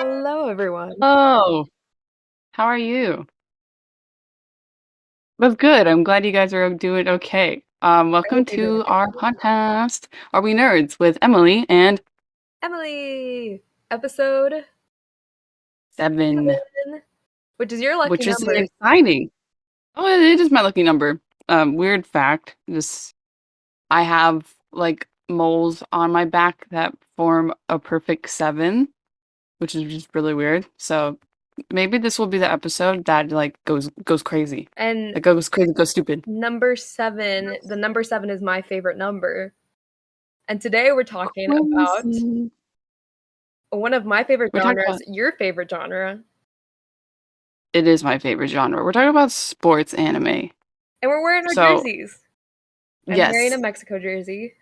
Hello, everyone. Hello. How are you? That's good. I'm glad you guys are doing okay. I hope Welcome you're doing to okay. our podcast, Are We Nerds with Emily and Emily, episode Seven, 7, which is your lucky which is number. exciting. Oh, it is my lucky number. Weird fact, just I have like moles on my back that form a perfect seven, which is just really weird. So maybe this will be the episode that like goes crazy. And Like goes crazy, goes stupid. number 7, the number 7 is my favorite number. And today we're talking about Crazy. one of my favorite We're talking about genres, your favorite genre. It is my favorite genre. We're talking about sports anime. And we're wearing our So, jerseys. I'm wearing a yes, Mexico jersey.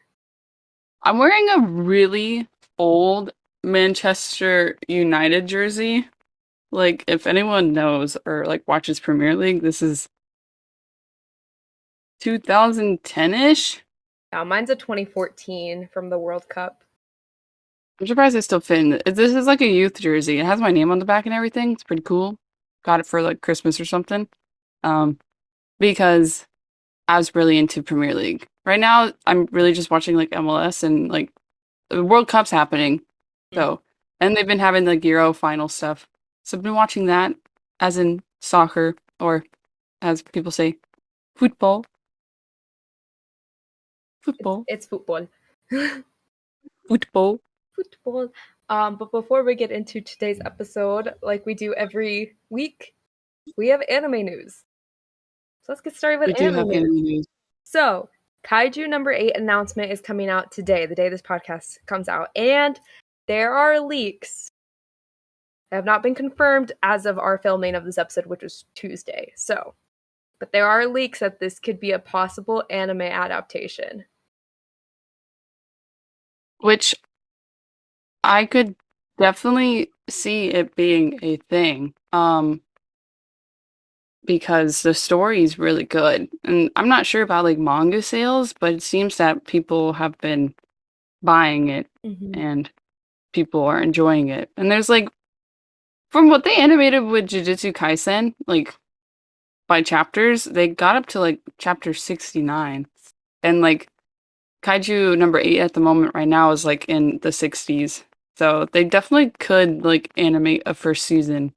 I'm wearing a really old Manchester United jersey. Like, if anyone knows or like watches Premier League, this is 2010-ish. Now, mine's a 2014 from the World Cup. I'm surprised I still fit in it. This is like a youth jersey. It has my name on the back and everything. It's pretty cool. Got it for like Christmas or something. Um, because I was really into Premier League. Right now, I'm really just watching like MLS and like the World Cup's happening. Mhm. So, and they've been having like Euro final stuff. So I've been watching that as in soccer or as people say, football. Football. It's football. Football. Football. But before we get into today's episode, like we do every week, we have anime news. So let's get started We with do anime have news. anime news. So, Kaiju number 8 announcement is coming out today, the day this podcast comes out. And there are leaks that have not been confirmed as of our filming of this episode, which was Tuesday. So, but there are leaks that this could be a possible anime adaptation. Which I could definitely see it being a thing. Because the story is really good. And I'm not sure about like manga sales, but it seems that people have been buying it Mm-hmm. and people are enjoying it. And there's like from what they animated with Jujutsu Kaisen, like by chapters, they got up to like chapter 69. And like Kaiju number 8 at the moment right now is like in the 60s. So they definitely could like animate a first season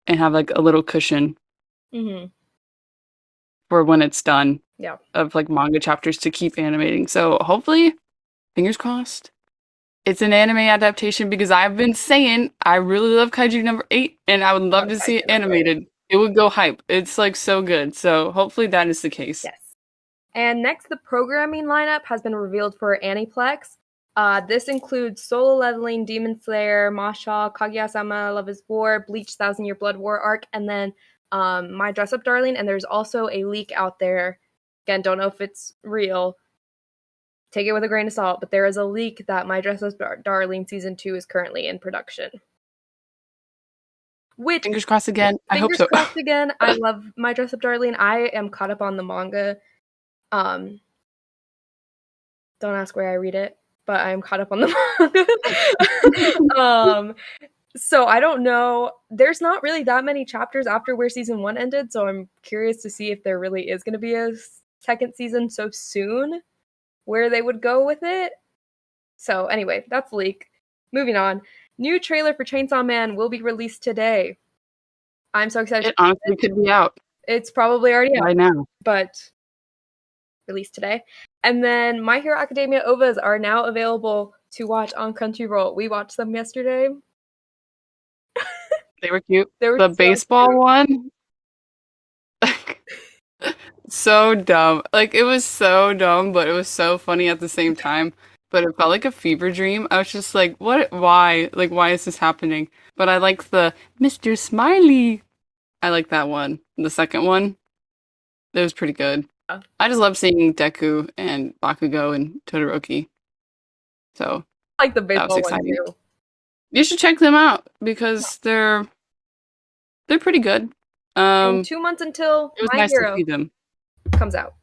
and have like a little cushion Mm-hmm. for when it's done Yeah. of like manga chapters to keep animating. So hopefully, fingers crossed, it's an anime adaptation because I've been saying I really love Kaiju number 8 and I would love Love to see it Kaiju number 8. animated. It would go hype. It's like so good. So hopefully that is the case. Yes. And next, the programming lineup has been revealed for Aniplex. This includes Solo Leveling, Demon Slayer, Masha, Kaguya-sama, Love is War, Bleach, Thousand Year Blood War arc, and then My Dress Up Darling. And there's also a leak out there. Again, don't know if it's real. Take it with a grain of salt, but there is a leak that My Dress Up Darling Season 2 is currently in production. Which, Fingers crossed again. I hope fingers so. crossed again, I love My Dress Up Darling. I am caught up on the manga. Um, don't ask where I read it, but I'm caught up on the manga. So I don't know. There's not really that many chapters after where season 1 ended, so I'm curious to see if there really is going to be a second season so soon, where they would go with it. So anyway, that's leak. Moving on. New trailer for Chainsaw Man will be released today. I'm so excited. It honestly could be out It's probably already out, right now. but released today. And then My Hero Academia OVAs are now available to watch on Crunchyroll. We watched them yesterday. They were cute. They were The so baseball cute. one, so dumb. Like it was so dumb, but it was so funny at the same time. But it felt like a fever dream. I was just like, what? Why? Like, why is this happening? But I like the Mr. Smiley. I like that one. The second one, it was pretty good. I just love seeing Deku and Bakugo and Todoroki. So I like the that was baseball one exciting. too. You should check them out because they're pretty good. And Um, 2 months until it was My nice to Hero see them. comes out.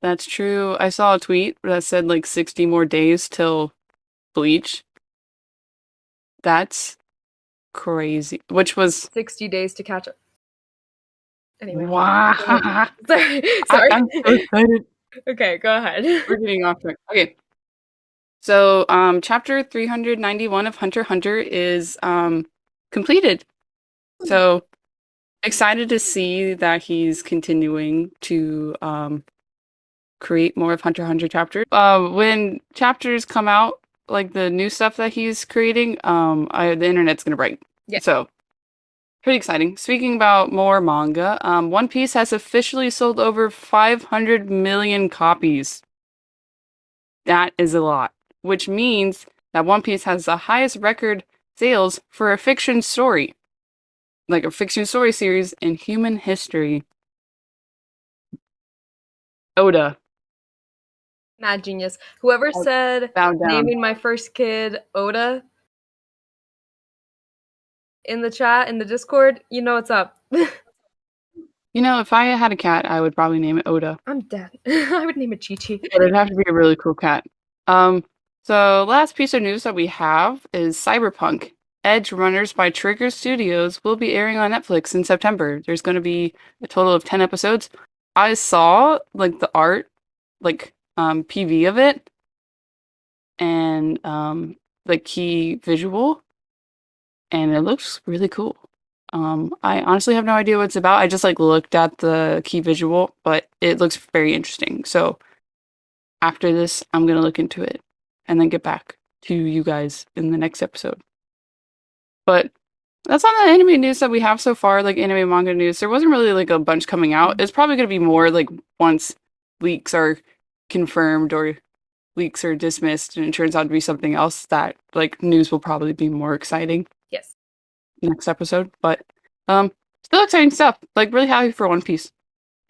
That's true. I saw a tweet that said like 60 more days till Bleach. That's crazy. Which was 60 days to catch up. Anyway. wow. Sorry. I'm so excited. Okay, go ahead. We're getting off track. Okay. So, chapter 391 of Hunter x Hunter is completed. So, excited to see that he's continuing to create more of Hunter x Hunter chapters. When chapters come out, like the new stuff that he's creating, the internet's gonna break. Yeah. So, pretty exciting. Speaking about more manga, One Piece has officially sold over 500 million copies. That is a lot, which means that One Piece has the highest record sales for a fiction story, like a fiction story series in human history. Oda. Mad genius. Whoever said Bow down. naming my first kid Oda in the chat, in the Discord, you know what's up. You know, if I had a cat, I would probably name it Oda. I'm dead. I would name it Chi-Chi. But it'd have to be a really cool cat. So last piece of news that we have is Cyberpunk. Edge Runners by Trigger Studios will be airing on Netflix in September. There's going to be a total of 10 episodes. I saw like the art, like PV of it, and the key visual, and it looks really cool. I honestly have no idea what it's about. I just like looked at the key visual, but it looks very interesting. So after this, I'm gonna look into it and then get back to you guys in the next episode. But that's all the anime news that we have so far, like anime manga news. There wasn't really like a bunch coming out. It's probably gonna be more like once leaks are confirmed or leaks are dismissed and it turns out to be something else, that like news will probably be more exciting. Yes. Next episode. But still exciting stuff. Like really happy for One Piece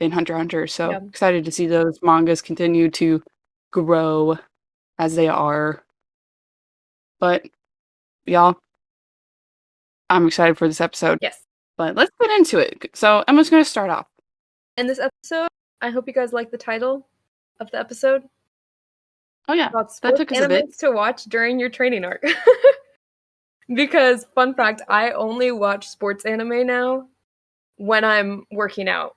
and Hunter x Hunter. So Yeah. excited to see those mangas continue to grow as they are. But y'all, I'm excited for this episode. Yes. But let's get into it. So Emma's going to start off. In this episode, I hope you guys like the title of the episode. Oh yeah, that took us a bit to watch during your training arc. Because, fun fact, I only watch sports anime now when I'm working out.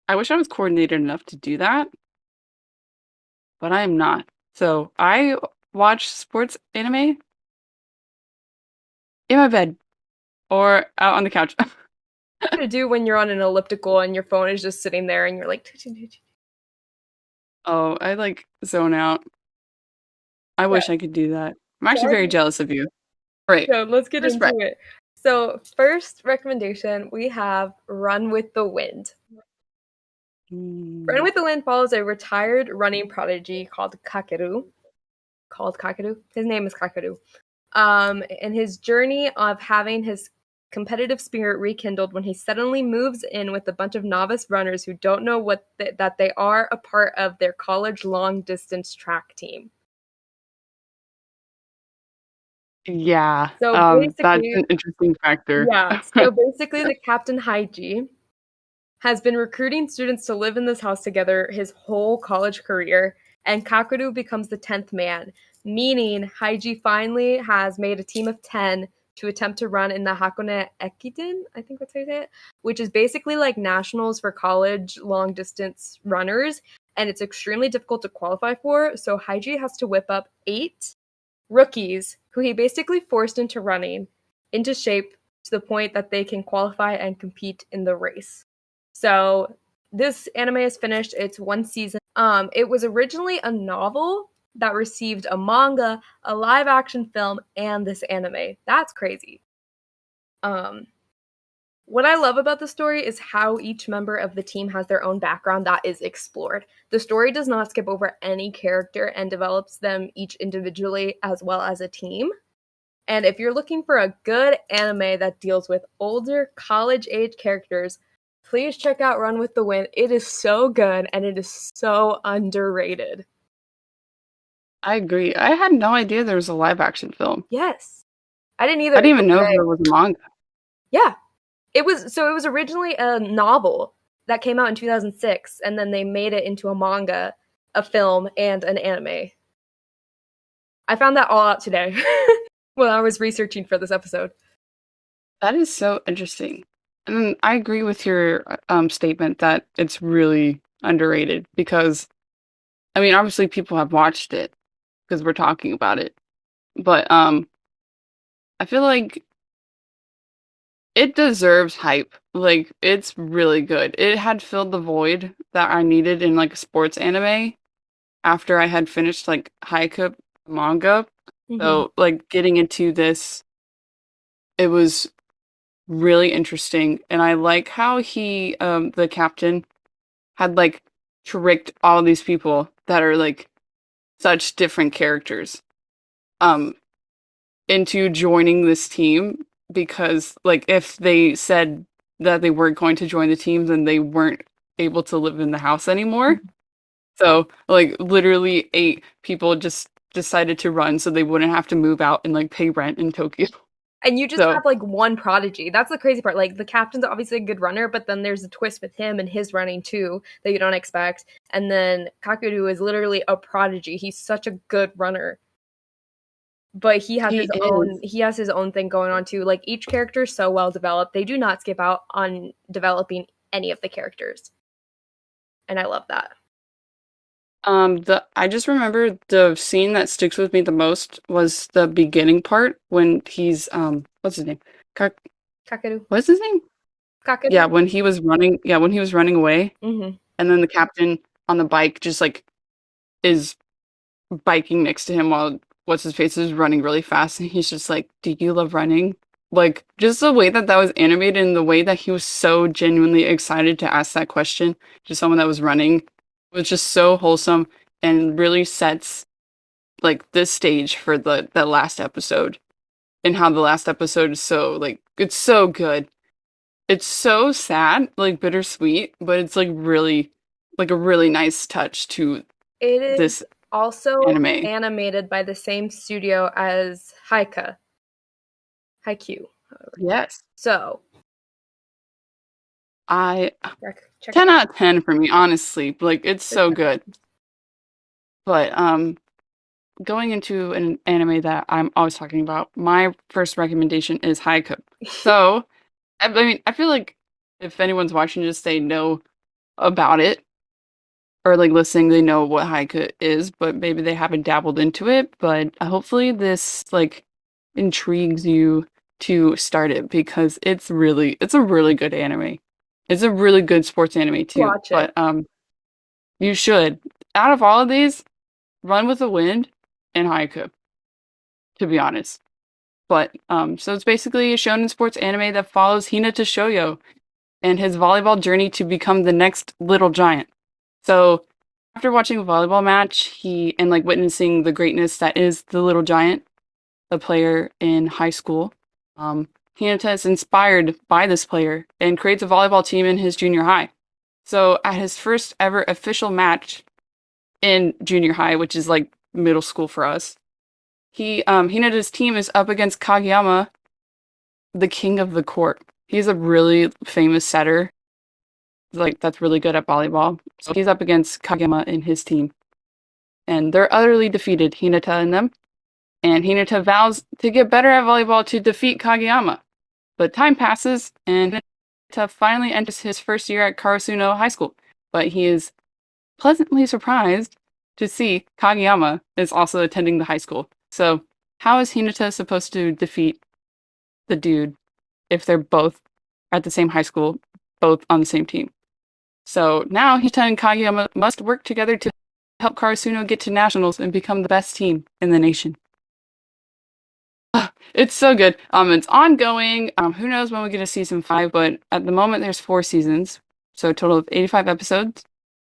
I wish I was coordinated enough to do that, but I am not. So I watch sports anime in my bed or out on the couch. What to do when you're on an elliptical and your phone is just sitting there and you're like... Oh, I like zone out. I wish I could do that. I'm actually very jealous of you. Right. So let's get into it. So first recommendation, we have Run with the Wind. Run with the Wind follows a retired running prodigy called Kakeru. His name is Kakeru. And his journey of having his competitive spirit rekindled when he suddenly moves in with a bunch of novice runners who don't know that they are a part of their college long-distance track team. Yeah, so that's an interesting factor. Yeah, so basically the Captain Haiji has been recruiting students to live in this house together his whole college career, and Kakeru becomes the 10th man, meaning Haiji finally has made a team of 10 to attempt to run in the Hakone Ekiden, I think that's how you say it, which is basically like nationals for college long-distance runners, and it's extremely difficult to qualify for, so Haiji has to whip up 8 rookies who he basically forced into running into shape to the point that they can qualify and compete in the race. So this anime is finished. It's 1 season. It was originally a novel that received a manga, a live action film, and this anime. That's crazy. What I love about the story is how each member of the team has their own background that is explored. The story does not skip over any character and develops them each individually as well as a team. And if you're looking for a good anime that deals with older college-age characters, please check out Run with the Wind. It is so good and it is so underrated. I agree. I had no idea there was a live action film. Yes. I didn't either. I didn't even know there was a manga. Yeah. It was originally a novel that came out in 2006, and then they made it into a manga, a film, and an anime. I found that all out today. when I was researching for this episode. That is so interesting. And I agree with your statement that it's really underrated because, I mean, obviously people have watched it because we're talking about it. But I feel like it deserves hype. Like, it's really good. It had filled the void that I needed in like a sports anime after I had finished like Haikyuu manga. Mm-hmm. So, like, getting into this, it was really interesting. And I like how he, the captain, had like tricked all these people that are like such different characters um into joining this team because like if they said that they weren't going to join the team then they weren't able to live in the house anymore. So like literally 8 people just decided to run so they wouldn't have to move out and like pay rent in Tokyo. And you just So have like one prodigy. That's the crazy part. Like the captain's obviously a good runner, but then there's a twist with him and his running too that you don't expect. And then Kakadu is literally a prodigy. He's such a good runner. But he is. he has his own thing going on too. Like each character is so well developed. They do not skip out on developing any of the characters. And I love that. The I just remember the scene that sticks with me the most was the beginning part when he's what's his name? Ka- Kakadu. what's his name? Yeah, Kakadu. when he was running, when he was running away, Mm-hmm. and then the captain on the bike just like is biking next to him while what's his face is running really fast, and he's just like, "Do you love running?" Like just the way that that was animated, and the way that he was so genuinely excited to ask that question to someone that was running was just so wholesome and really sets like this stage for the last episode and how the last episode is so like it's so good. It's so sad, like bittersweet, but it's like really like a really nice touch to It is this also anime. animated by the same studio as Haikyuu. Yes. So, I check it 10 out. out of 10 for me, honestly. Like it's so good. But going into an anime that I'm always talking about, my first recommendation is Haikyuu. So, I mean, I feel like if anyone's watching this, they know about it, or like listening, they know what haiku is, but maybe they haven't dabbled into it. But hopefully, this like intrigues you to start it because it's a really good anime. It's a really good sports anime too. Watch it. But you should. Out of all of these, Run with the Wind and Haiku, to be honest. But so it's basically a shonen sports anime that follows Hinata Shoyo and his volleyball journey to become the next little giant. So after watching a volleyball match, he and like witnessing the greatness that is the little giant, a player in high school, Hinata is inspired by this player and creates a volleyball team in his junior high. So at his first ever official match in junior high, which is like middle school for us, Hinata's team is up against Kageyama, the king of the court. He's a really famous setter, like that's really good at volleyball. So he's up against Kageyama and his team, and they're utterly defeated, Hinata and them. And Hinata vows to get better at volleyball to defeat Kageyama. But time passes, and Hinata finally enters his first year at Karasuno High School. But he is pleasantly surprised to see Kageyama is also attending the high school. So how is Hinata supposed to defeat the dude if they're both at the same high school, both on the same team? So now Hinata and Kageyama must work together to help Karasuno get to nationals and become the best team in the nation. It's so good. It's ongoing. Who knows when we get a season 5, but at the moment there's 4 seasons, so a total of 85 episodes.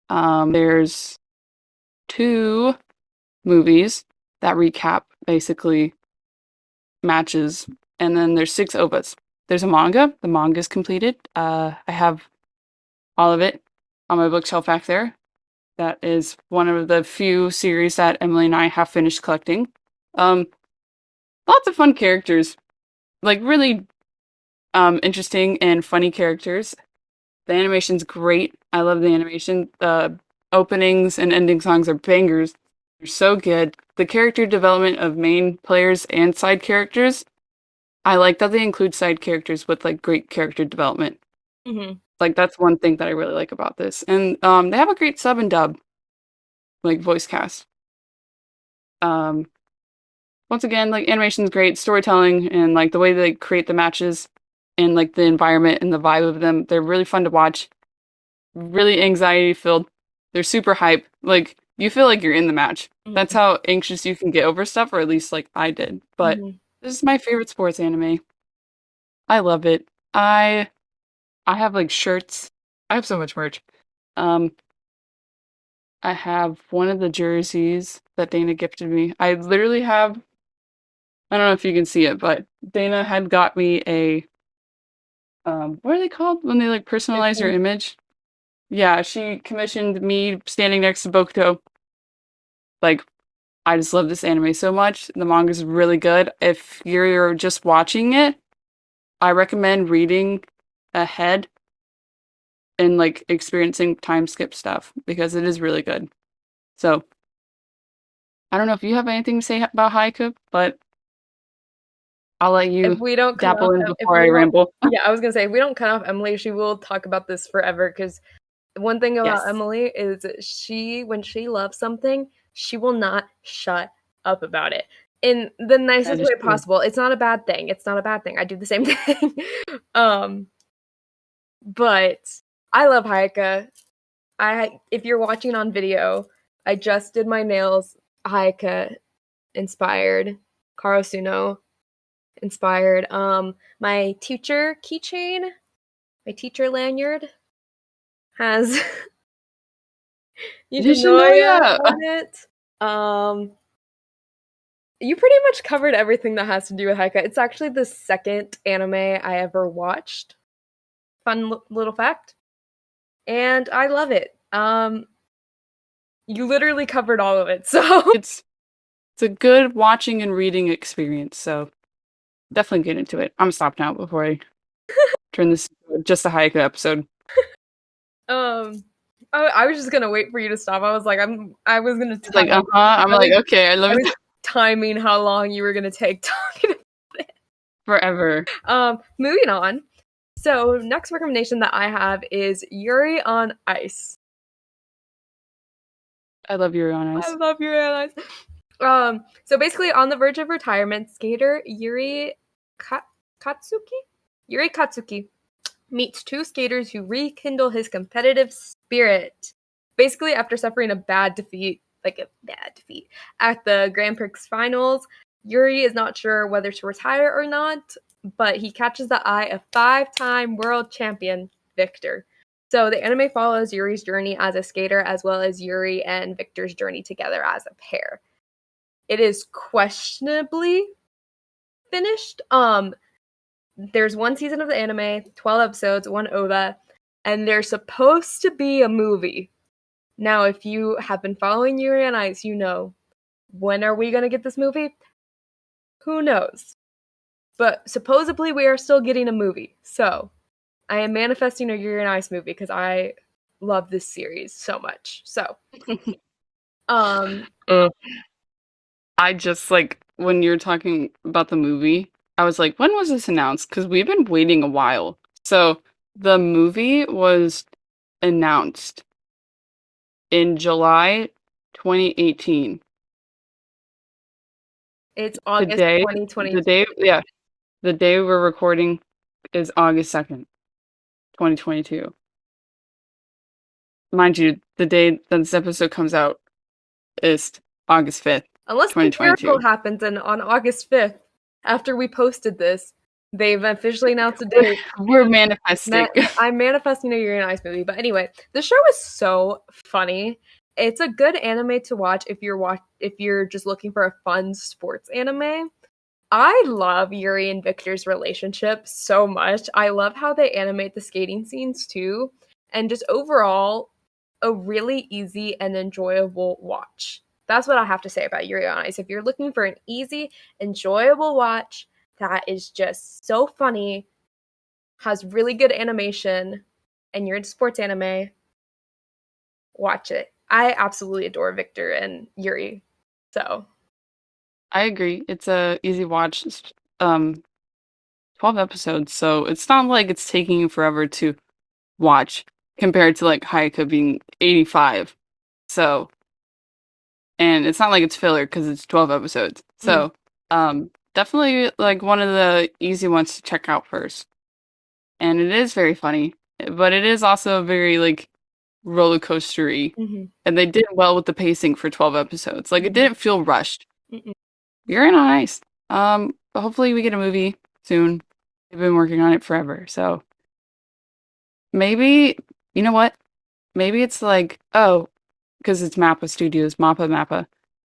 There's 2 movies that recap basically matches, and then there's 6 OVAs. There's a manga. The manga is completed. I have all of it on my bookshelf back there. That is one of the few series that Emily and I have finished collecting. Lots of fun characters, like really interesting and funny characters. The animation's great. I love the animation. The openings and ending songs are bangers. They're so good. The character development of main players and side characters, I like that they include side characters with like great character development. Mm-hmm. Like that's one thing that I really like about this. And they have a great sub and dub, like voice cast. Um, Once again, like animation's great, storytelling and like the way they create the matches and like the environment and the vibe of them, they're really fun to watch. Really anxiety filled. They're super hype. Like you feel like you're in the match. That's Mm-hmm. how anxious you can get over stuff, or at least like I did. But Mm-hmm. this is my favorite sports anime. I love it. I have like shirts. I have so much merch. Um, I have one of the jerseys that Dana gifted me. I literally have, I don't know if you can see it, but Dana had got me a what are they called when they like personalize your image? Yeah, she commissioned me standing next to Bokuto. Like, I just love this anime so much. The manga's really good. If you're just watching it, I recommend reading ahead and like experiencing time skip stuff because it is really good. So, I don't know if you have anything to say about Haiku, but I'll let If you we don't cut off, dabble in if before I we don't, ramble. yeah, I was gonna say if we don't cut off Emily, she will talk about this forever. Because one thing about Yes, Emily is when she loves something, she will not shut up about it in the that nicest is way true. possible. It's not a bad thing. It's not a bad thing. I do the same thing. um, but I love Hayaka. If you're watching on video, I just did my nails Hayaka inspired, Karasuno inspired. My teacher keychain, my teacher lanyard has Yoshinoya Yoshinoya! on it. Um, you pretty much covered everything that has to do with Haika. It's actually the second anime I ever watched. Fun little fact. And I love it. You literally covered all of it. So It's a good watching and reading experience, so definitely get into it. I'm gonna stop now before I turn this into just a Haiku episode. um I was just gonna wait for you to stop. I was gonna It's like, time I'm I like, was okay, I love I it. was timing how long you were gonna take talking. Forever. Moving on. So next recommendation that I have is Yuri on Ice. I love Yuri on I Ice. love Yuri on Ice. So basically, on the verge of retirement, skater Katsuki, Yuri Katsuki, meets two skaters who rekindle his competitive spirit. Basically, after suffering a bad defeat, at the Grand Prix finals, Yuri is not sure whether to retire or not, but he catches the eye of five-time world champion Victor. So the anime follows Yuri's journey as a skater as well as Yuri and Victor's journey together as a pair. It is questionably finished. There's one season of the anime, 12 episodes, one OVA, and there's supposed to be a movie. Now, if you have been following Yuri on Ice, you know, when are we going to get this movie? Who knows? But supposedly we are still getting a movie. So, I am manifesting a Yuri on Ice movie because I love this series so much. So, um, Uh, I just like when you're talking about the movie, I was like, when was this announced? Because we've been waiting a while. So the movie was announced in July 2018. it's The August day, the 2022. day, yeah, the day we're recording is August 2nd, 2022. Mind you, the day that this episode comes out is August 5th, Unless the miracle 2022. happens and on August 5th, after we posted this, they've officially announced a date. We're manifesting. I'm manifesting a Yuri on Ice movie. But anyway, the show is so funny. It's a good anime to watch if you're just looking for a fun sports anime. I love Yuri and Victor's relationship so much. I love how they animate the skating scenes too, and just overall a really easy and enjoyable watch. That's what I have to say about Yuri on Ice. If you're looking for an easy, enjoyable watch that is just so funny, has really good animation, and you're into sports anime, watch it. I absolutely adore Victor and Yuri. So I agree. It's a easy watch. It's, 12 episodes, so it's not like it's taking you forever to watch compared to like Hayaka being 85. So, and it's not like it's filler because it's 12 episodes. mhm, So, definitely like one of the easy ones to check out first. And it is very funny, but it is also very like roller coastery. mhm, And they did well with the pacing for 12 episodes. Like it mhm, didn't feel rushed. mhm. You're in on ice. But hopefully we get a movie soon. They've been working on it forever. So maybe, you know what? Maybe it's like, oh, because it's Mappa Studios, Mappa,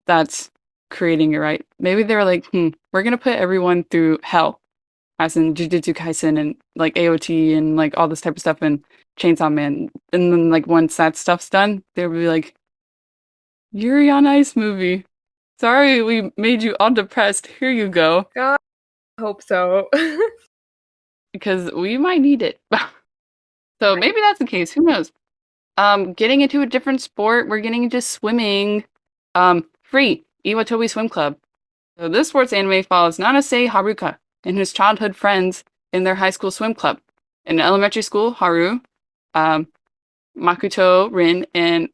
that's creating it, right? Maybe they were like, we're gonna put everyone through hell, as in Jujutsu Kaisen and like AOT and like all this type of stuff and Chainsaw Man. And then like once that stuff's done, they'll be like, Yuri on Ice movie. Sorry we made you all depressed. Here you go. God, I hope so. Because we might need it. So maybe that's the case. Who knows? Getting into a different sport, we're getting into swimming. Free, Iwatobi Swim Club. So this sports anime follows Nanase Haruka and his childhood friends in their high school swim club. In elementary school, Haru, um, Makoto, Rin, and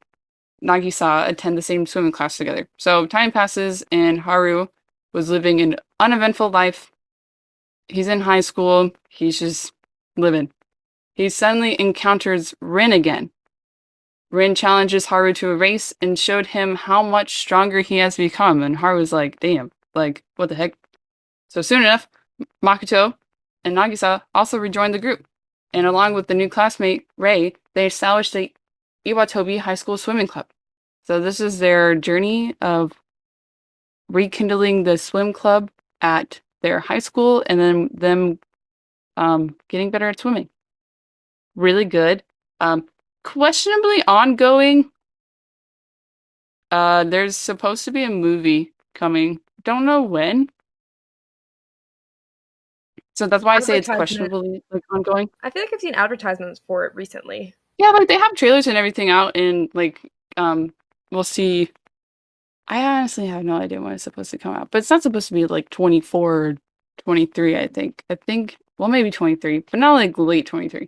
Nagisa attend the same swimming class together. So time passes, and Haru was living an uneventful life. He's in high school. He's just living. He suddenly encounters Rin again. Rin challenges Haru to a race and showed him how much stronger he has become. And Haru was like, damn, like, what the heck? So soon enough, Makoto and Nagisa also rejoined the group. And along with the new classmate, Rei, they established the Iwatobi High School Swimming Club. So this is their journey of rekindling the swim club at their high school and then them getting better at swimming. Really good. Questionably ongoing. There's supposed to be a movie coming. Don't know when. So that's why I say it's Advertisement. questionably like ongoing. I feel like I've seen advertisements for it recently. Yeah, like they have trailers and everything out, and like we'll see. I honestly have no idea when it's supposed to come out, but it's not supposed to be like 24 or 23, I think. Well, maybe 23, but not like late 23.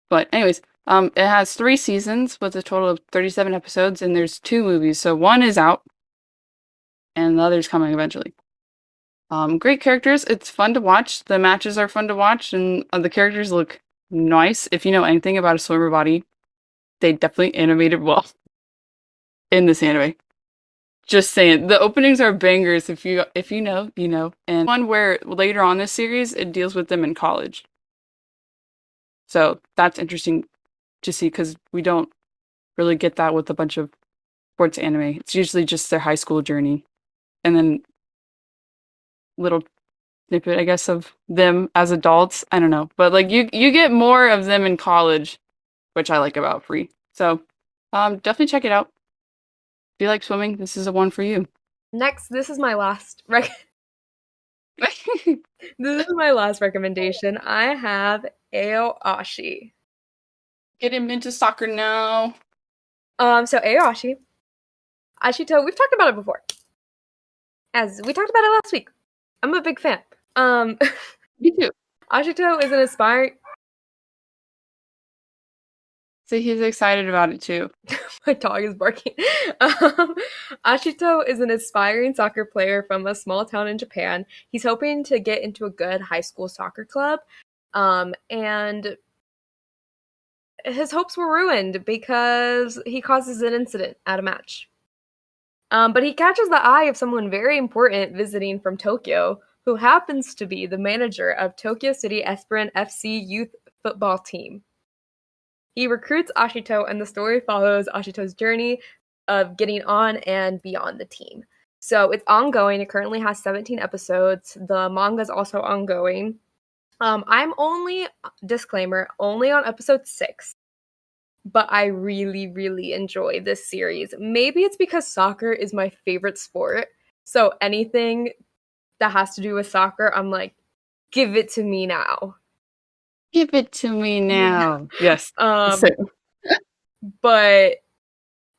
But anyways, it has 3 seasons with a total of 37 episodes, and there's 2 movies. So one is out, and the other's coming eventually. Great characters. It's fun to watch. The matches are fun to watch, and the characters look nice. If you know anything about a swimmer body, they definitely animated well in this anime. Just saying, the openings are bangers. If you know, you know. And one where later on this series, it deals with them in college. So that's interesting to see because we don't really get that with a bunch of sports anime. It's usually just their high school journey, and then little snippet, I guess, of them as adults. I don't know, but like you get more of them in college, which I like about Free. So, definitely check it out. If you like swimming, this is a one for you. Next, this is my last this is my last recommendation. I have Aoshi. Get him into soccer now. So Aoshi, Ashito, we've talked about it before. As we talked about it last week. I'm a big fan. Me too. Ashito is an aspiring. So he's excited about it too. My dog is barking. Ashito is an aspiring soccer player from a small town in Japan. He's hoping to get into a good high school soccer club. And his hopes were ruined because he causes an incident at a match. But he catches the eye of someone very important visiting from Tokyo, who happens to be the manager of Tokyo City Esperant FC youth football team. He recruits Ashito, and the story follows Ashito's journey of getting on and beyond the team. So it's ongoing. It currently has 17 episodes. The manga is also ongoing. I'm only, disclaimer, only on episode 6. But I really, really enjoy this series. Maybe it's because soccer is my favorite sport. So anything that has to do with soccer, I'm like, give it to me now. Give it to me now. Yes. But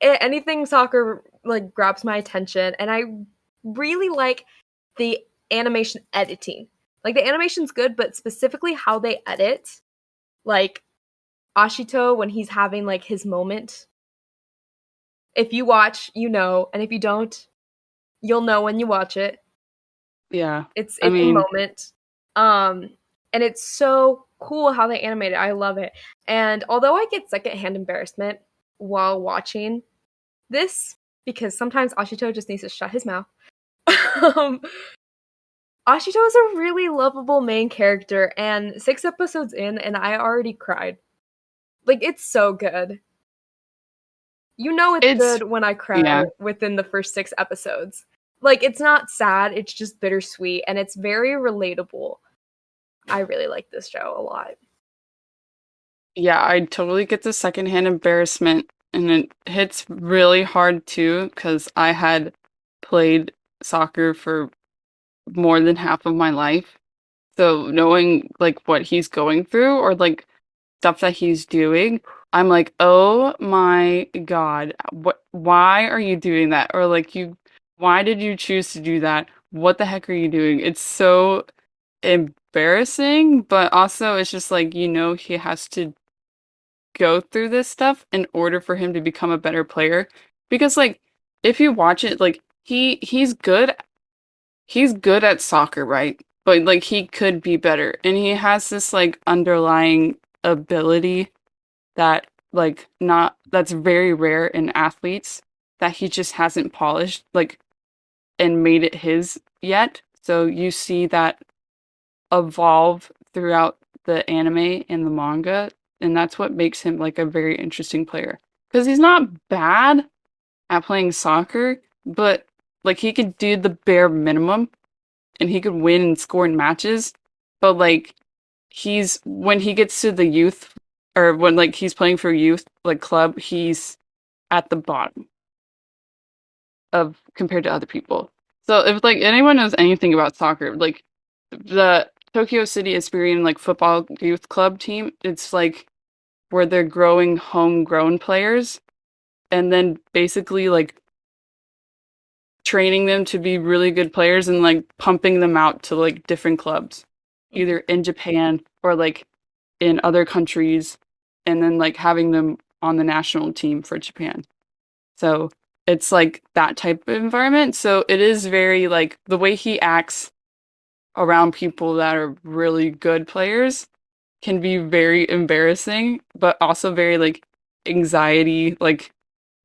anything soccer like grabs my attention, and I really like the animation editing. Like the animation's good, but specifically how they edit, like Ashito when he's having like his moment. If you watch, you know, and if you don't, you'll know when you watch it. Yeah. It's I a mean, moment. And it's so cool how they animate it. I love it. And although I get secondhand embarrassment while watching this, because sometimes Ashito just needs to shut his mouth. um, Ashito is a really lovable main character, and 6 episodes in, and I already cried. Like, it's so good. You know it's it's, good when I cry yeah. within the first 6 episodes. Like, it's not sad, it's just bittersweet, and it's very relatable. I really like this show a lot. Yeah, I totally get the secondhand embarrassment, and it hits really hard too, because I had played soccer for more than half of my life. So knowing like what he's going through or like stuff that he's doing, I'm like, oh my God, why are you doing that? Or like why did you choose to do that? What the heck are you doing? It's so embarrassing, but also it's just like, he has to go through this stuff in order for him to become a better player. Because like if you watch it, like he's good at soccer, right? But like he could be better. And he has this like underlying ability that like not that's very rare in athletes that he just hasn't polished like and made it his yet. So you see that evolve throughout the anime and the manga, and that's what makes him like a very interesting player. Because he's not bad at playing soccer, but like he could do the bare minimum and he could win and score in matches. But like he's when he gets to the youth or when like he's playing for youth like club, he's at the bottom of compared to other people. So if like anyone knows anything about soccer, like the Tokyo City Esperion like football youth club team, it's like where they're growing homegrown players and then basically like training them to be really good players and like pumping them out to like different clubs, either in Japan or like in other countries, and then like having them on the national team for Japan. So it's like that type of environment. So it is very like the way he acts around people that are really good players can be very embarrassing, but also very like anxiety, like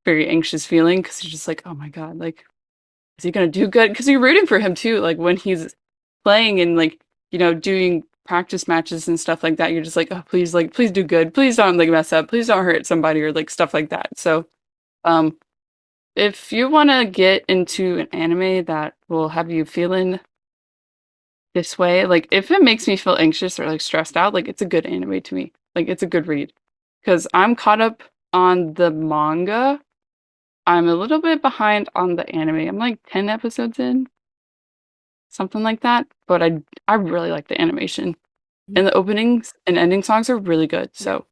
very anxious feeling because you're just like, oh my God, like is he gonna do good? Because you're rooting for him too. Like when he's playing and like doing practice matches and stuff like that, you're just like, oh please do good. Please don't like mess up. Please don't hurt somebody or like stuff like that. So, um, if you want to get into an anime that will have you feeling this way, like if it makes me feel anxious or like stressed out, like it's a good anime to me. Like it's a good read because I'm caught up on the manga. I'm a little bit behind on the anime. I'm like 10 episodes in, something like that. But I really like the animation. And the openings and ending songs are really good. So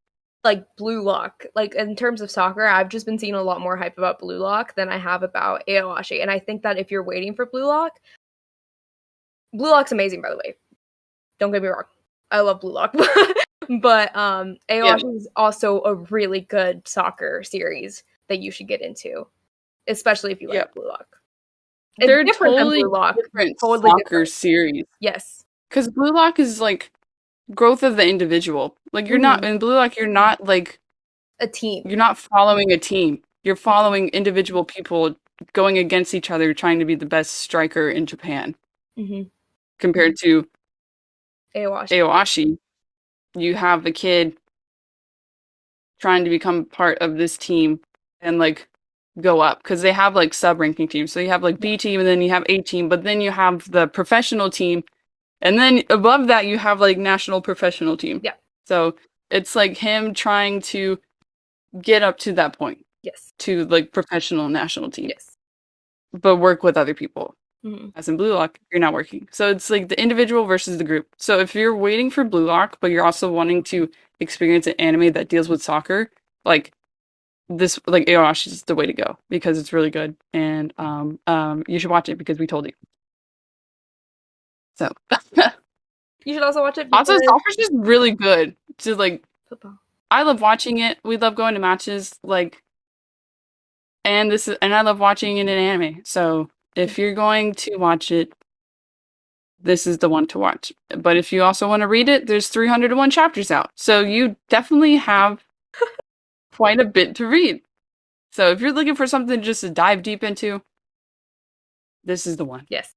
like Blue Lock, like in terms of soccer, I've just been seeing a lot more hype about Blue Lock than I have about Aoshi. And I think that if you're waiting for Blue Lock's amazing, by the way. Don't get me wrong. I love Blue Lock. But yeah, Aoshi is also a really good soccer series that you should get into, especially if you yeah. like Blue Lock. They're It's different than totally Blue Lock. different Totally soccer different. series. Yes. Because Blue Lock is like growth of the individual. Like you're not in Blue Lock, you're not like A team. you're not following a team. You're following individual people going against each other trying to be the best striker in Japan. Mm-hmm. Compared to Aoshi. Aoshi, you have a kid trying to become part of this team and like go up because they have like sub-ranking teams. So you have like B team and then you have A team, but then you have the professional team and then above that you have like national professional team. Yeah. So it's like him trying to get up to that point. Yes. To like professional national team. Yes. But work with other people. Mm-hmm. As in Blue Lock, you're not working. So it's like the individual versus the group. So if you're waiting for Blue Lock, but you're also wanting to experience an anime that deals with soccer, like this like Aoshi is the way to go because it's really good, and you should watch it because we told you. So You should also watch it also because soccer's just really good. Just like football. I love watching it. We love going to matches. Like, and I love watching it in anime. So if you're going to watch it, this is the one to watch. But if you also want to read it, there's 301 chapters out. So you definitely have quite a bit to read. So if you're looking for something just to dive deep into, this is the one. Yes.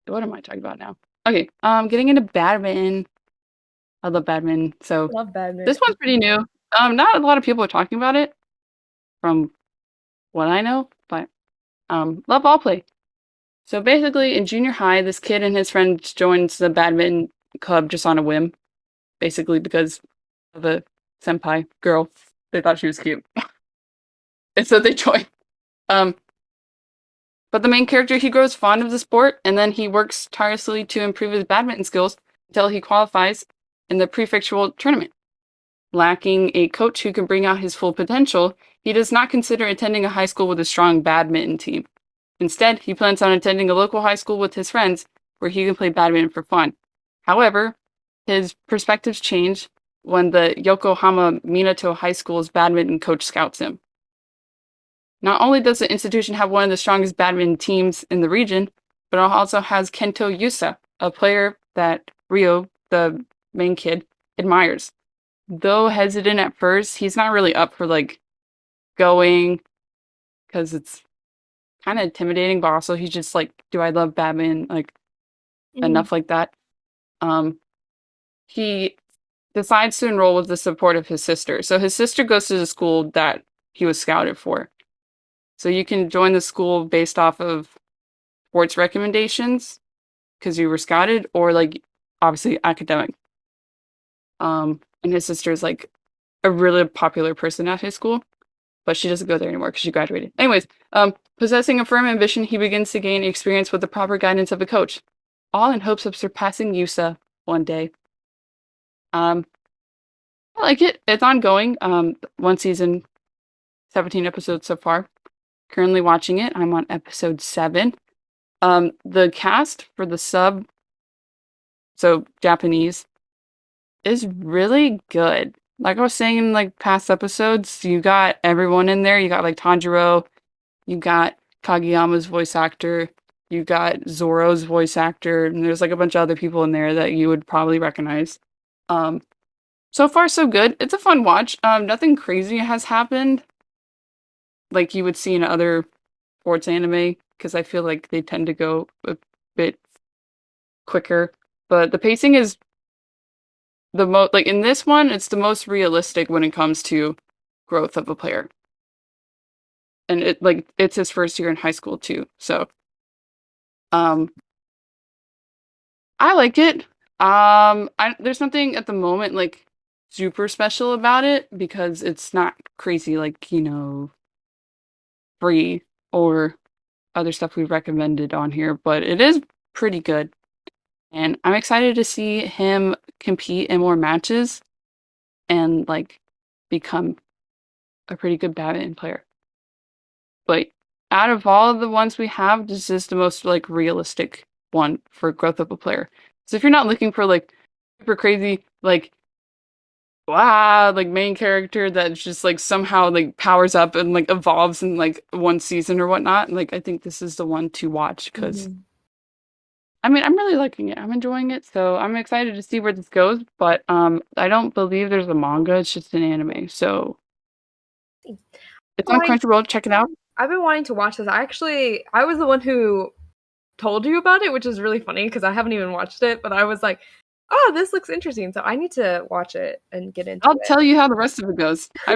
What am I talking about now? Okay, getting into badminton. I love badminton. So Love badminton. this one's pretty new. Not a lot of people are talking about it from what I know, but love ball play. So basically, in junior high, this kid and his friend joins the badminton club just on a whim, basically because of a senpai girl. They thought she was cute, and so they joined. Um, but the main character, he grows fond of the sport, and then he works tirelessly to improve his badminton skills until he qualifies in the prefectural tournament. Lacking a coach who can bring out his full potential, he does not consider attending a high school with a strong badminton team. Instead, he plans on attending a local high school with his friends where he can play badminton for fun. However, his perspectives change when the Yokohama Minato High School's badminton coach scouts him. Not only does the institution have one of the strongest badminton teams in the region, but it also has Kento Yusa, a player that Ryo, the main kid, admires. Though hesitant at first, he's not really up for like going because it's kind of intimidating, but also he's just like, do I love badminton? Like enough like that. He decides to enroll with the support of his sister. So his sister goes to the school that he was scouted for. So you can join the school based off of sports recommendations because you were scouted, or like obviously academic. And his sister is like a really popular person at his school, but she doesn't go there anymore because she graduated. Anyways, possessing a firm ambition, he begins to gain experience with the proper guidance of a coach, all in hopes of surpassing Yusa one day. I like it. It's ongoing. One season, 17 episodes so far. Currently watching it. I'm on episode 7. The cast for the sub, so Japanese, is really good. Like I was saying in like past episodes, you got everyone in there. You got like Tanjiro, you got Kageyama's voice actor, you got Zoro's voice actor, and there's like a bunch of other people in there that you would probably recognize. So far so good. It's a fun watch. Nothing crazy has happened like you would see in other sports anime, because I feel like they tend to go a bit quicker. But the pacing is the most, like in this one, it's the most realistic when it comes to growth of a player. And it's his first year in high school too. So I like it. There's nothing at the moment like super special about it because it's not crazy like, free or other stuff we've recommended on here, but it is pretty good. And I'm excited to see him compete in more matches and like become a pretty good badminton player. But out of all of the ones we have, this is the most like realistic one for growth of a player. So if you're not looking for like super crazy, like wow, like main character that just like somehow like powers up and like evolves in like one season or whatnot, like I think this is the one to watch because I mean I'm really liking it. I'm enjoying it, so I'm excited to see where this goes. But I don't believe there's a manga. It's just an anime, so it's on Crunchyroll. Check it out. I've been wanting to watch this. I was the one who told you about it, which is really funny because I haven't even watched it, but I was like, oh, this looks interesting, so I need to watch it and get into it. I'll tell you how the rest of it goes. I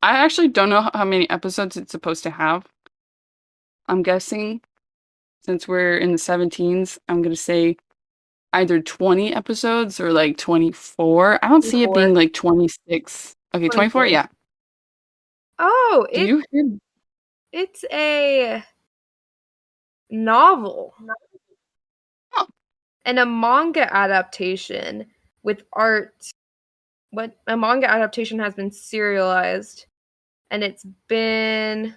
actually don't know how many episodes it's supposed to have. I'm guessing, since we're in the 17s, I'm going to say either 20 episodes or like 24. I don't see it being like 26. Okay, 24, yeah. Oh, it's a novel. Oh. And a manga adaptation with art what a manga adaptation has been serialized, and it's been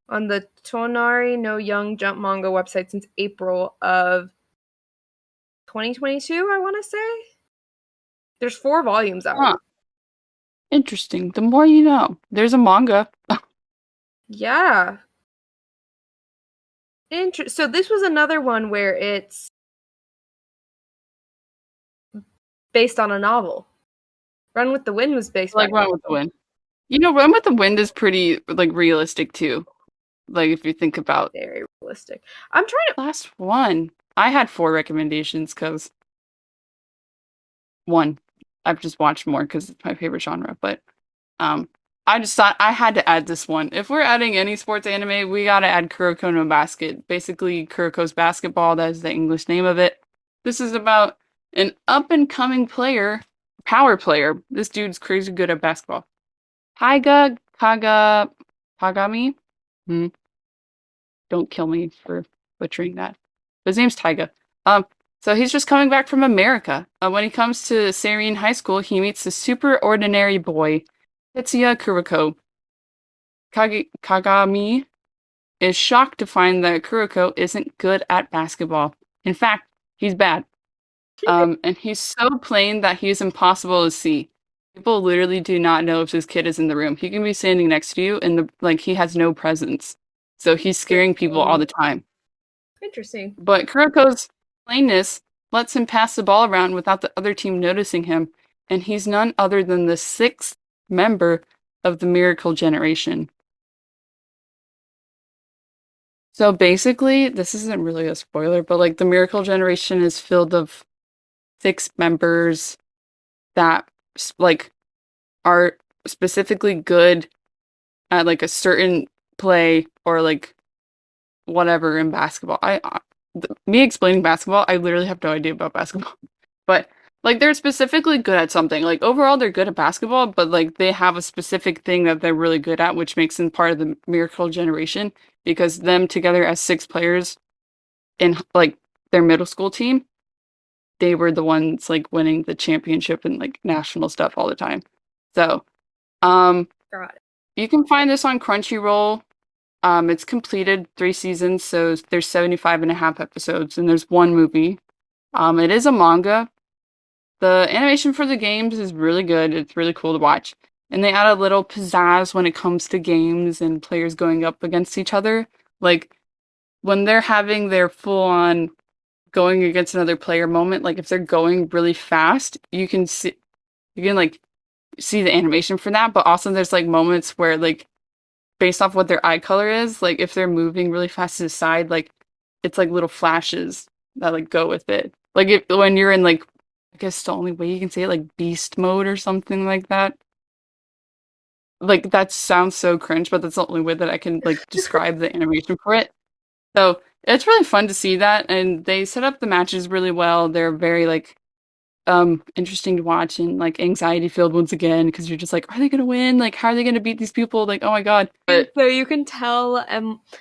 on the Tonari no Young Jump manga website since April of 2022, I want to say. There's 4 volumes out. Huh. Interesting. The more you know. There's a manga. Yeah. So this was another one where it's based on a novel. Run with the Wind was based Like on a Run with the Wind. You know, Run with the Wind is pretty like realistic too. Like if you think about very realistic. I'm trying to last one. I had 4 recommendations because one, I've just watched more because it's my favorite genre. But I just thought I had to add this one. If we're adding any sports anime, we gotta add Kuroko no Basket. Basically, Kuroko's Basketball. That is the English name of it. This is about an up and coming player, power player. This dude's crazy good at basketball. Kagami. Hmm. Don't kill me for butchering that. But his name's Taiga. So he's just coming back from America. When he comes to Serene High School, he meets the super ordinary boy, Tetsuya Kuroko. Kagami is shocked to find that Kuroko isn't good at basketball. In fact, he's bad. And he's so plain that he's impossible to see. People literally do not know if this kid is in the room. He can be standing next to you and he has no presence. So he's scaring people all the time. Interesting. But Kuroko's plainness lets him pass the ball around without the other team noticing him, and he's none other than the 6th member of the Miracle Generation. So basically, this isn't really a spoiler, but like the Miracle Generation is filled of 6 members that like are specifically good at like a certain play or like whatever in basketball. Me explaining basketball, I literally have no idea about basketball. But like they're specifically good at something. Like overall they're good at basketball, but like they have a specific thing that they're really good at, which makes them part of the Miracle Generation because them together as 6 players in like their middle school team, they were the ones like winning the championship and like national stuff all the time. So, Got it. you can find this on Crunchyroll. It's completed 3 seasons, so there's 75.5 episodes, and there's 1 movie. It is a manga. The animation for the games is really good. It's really cool to watch. And they add a little pizzazz when it comes to games and players going up against each other. Like, when they're having their full-on going against another player moment, like if they're going really fast, you can like see the animation for that, but also there's like moments where like based off what their eye color is, like if they're moving really fast to the side, like it's like little flashes that like go with it. Like when you're in like, I guess the only way you can say it, like beast mode or something like that. Like that sounds so cringe, but that's the only way that I can like describe the animation for it. So it's really fun to see that, and they set up the matches really well. They're very like interesting to watch and like anxiety filled once again because you're just like, are they gonna win? Like, how are they gonna beat these people? Like, oh my god! But So you can tell,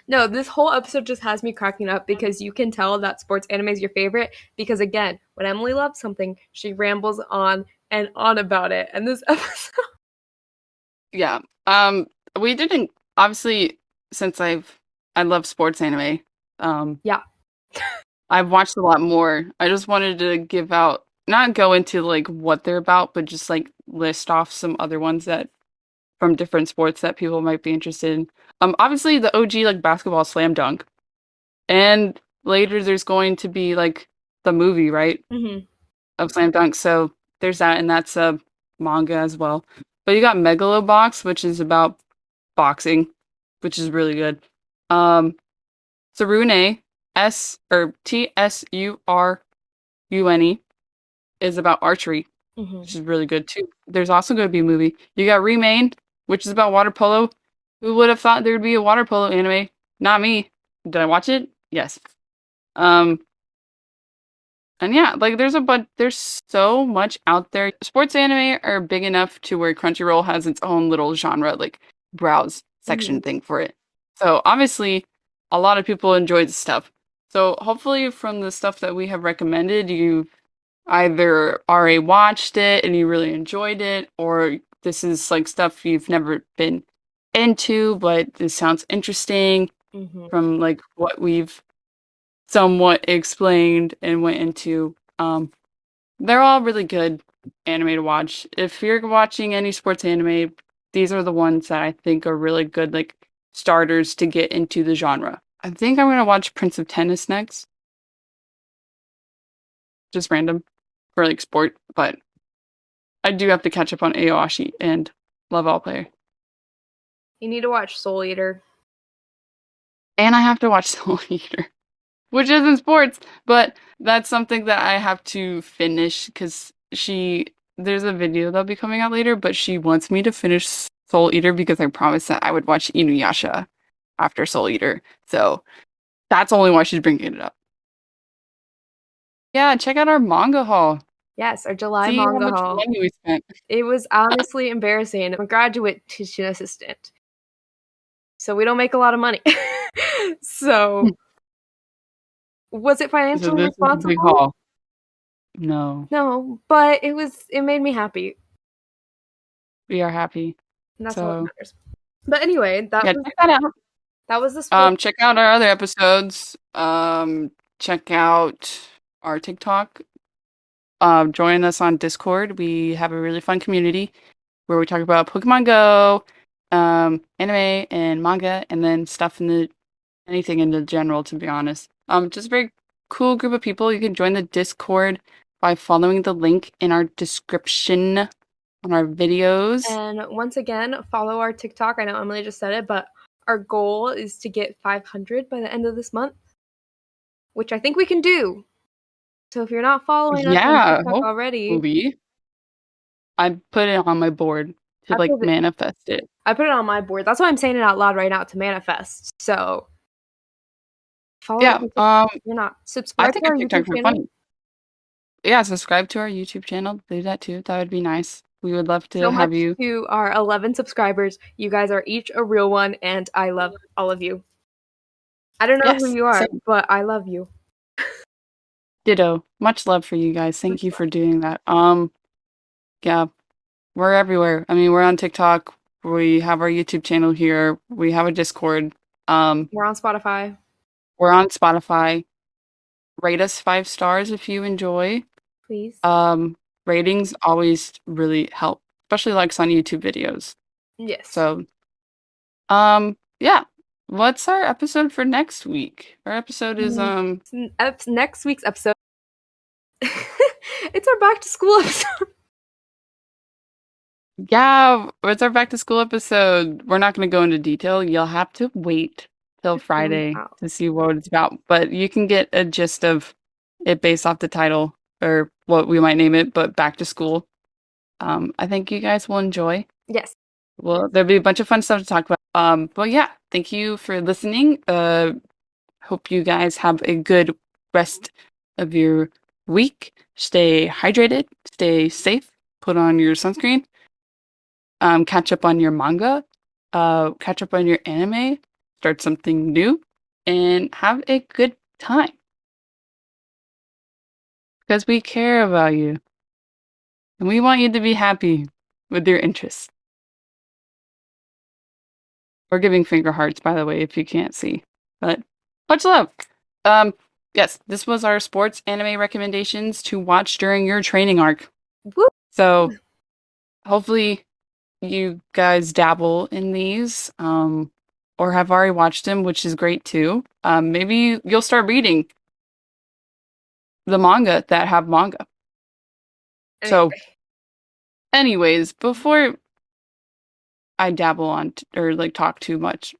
no, this whole episode just has me cracking up because you can tell that sports anime is your favorite because again, when Emily loves something, she rambles on and on about it. And this episode, yeah, we didn't obviously since I love sports anime. yeah, I've watched a lot more. I just wanted to give out, not go into like what they're about, but just like list off some other ones that from different sports that people might be interested in. Obviously the OG like basketball slam dunk, and later there's going to be like the movie, right, of slam dunk. So there's that, and that's a manga as well. But you got Megalobox, which is about boxing, which is really good. Tsurune, Tsurune is about archery, which is really good too. There's also going to be a movie. You got Remain, which is about water polo. Who would have thought there would be a water polo anime? Not me. Did I watch it? Yes. And yeah, like there's so much out there. Sports anime are big enough to where Crunchyroll has its own little genre, like browse section thing for it. So obviously, a lot of people enjoy this stuff. So hopefully from the stuff that we have recommended, you've either already watched it and you really enjoyed it, or this is like stuff you've never been into, but this sounds interesting Hmm. from like what we've somewhat explained and went into. They're all really good anime to watch. If you're watching any sports anime, these are the ones that I think are really good, like starters to get into the genre. I think I'm gonna watch Prince of Tennis next. Just random for like sport, but I do have to catch up on Aoshi and Love All Player. You need to watch Soul Eater. And I have to watch Soul Eater, which isn't sports, but that's something that I have to finish because there's a video that'll be coming out later, but she wants me to finish Soul Eater because I promised that I would watch Inuyasha after Soul Eater. So that's only why she's bringing it up. Yeah, check out our manga haul. Yes, our July See how manga much haul. money we spent. It was honestly embarrassing. I'm a graduate teaching assistant, so we don't make a lot of money. So, was it So financially this is a big responsible? haul. No, No, but it made me happy, we are happy. and that's all that So matters. But anyway, yeah, check that out. that was the sport. Check out our other episodes. Check out our TikTok. Join us on Discord. We have a really fun community where we talk about Pokemon Go, anime and manga, and then stuff in the anything in the general, to be honest. Just a very cool group of people. You can join the Discord by following the link in our description on our videos. And once again, follow our TikTok. I know Emily just said it, but our goal is to get 500 by the end of this month, which I think we can do. So if you're not following us on Yeah, TikTok already, hopefully. I put it on my board to I like put it manifest it. I put it on my board. That's why I'm saying it out loud right now to manifest. So follow us Yeah, on TikTok. If you're not I subscribe think to our our YouTube TikToks are channel. funny. Yeah, subscribe to our YouTube channel. Do that too. That would be nice. We would love So to much have you. to our 11 subscribers. You guys are each a real one, and I love all of you. I don't know who Yes, you are, same. but I love you. Ditto. Much love for you guys. Thank you for doing that. Yeah, we're everywhere. I mean, we're on TikTok. We have our YouTube channel here. We have a Discord. Um, We're on Spotify. we're on Spotify. Rate us 5 stars if you enjoy. Please. Um, ratings always really help, especially likes on YouTube videos. Yes. So, yeah. What's our episode for next week? Our episode is Next week's episode. It's our back to school episode. yeah, it's our back to school episode. We're not going to go into detail. You'll have to wait till Friday Out. to see what it's about, but you can get a gist of it based off the title or what we might name it, but back to school. I think you guys will enjoy. Yes. Well, there'll be a bunch of fun stuff to talk about. But yeah, thank you for listening. Hope you guys have a good rest of your week. Stay hydrated, stay safe, put on your sunscreen, catch up on your manga, catch up on your anime, start something new, and have a good time. Because we care about you. And we want you to be happy with your interests. We're giving finger hearts, by the way, if you can't see. But much love. Yes, this was our sports anime recommendations to watch during your training arc. Woo! So hopefully you guys dabble in these, or have already watched them, which is great too. Maybe you'll start reading the manga that have manga. So, anyways, before I dabble on or like talk too much,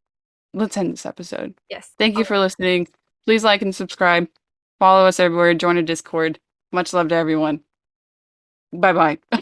let's end this episode. Yes. Thank you for listening. Please like and subscribe. Follow us everywhere. Join a Discord. Much love to everyone. Bye bye.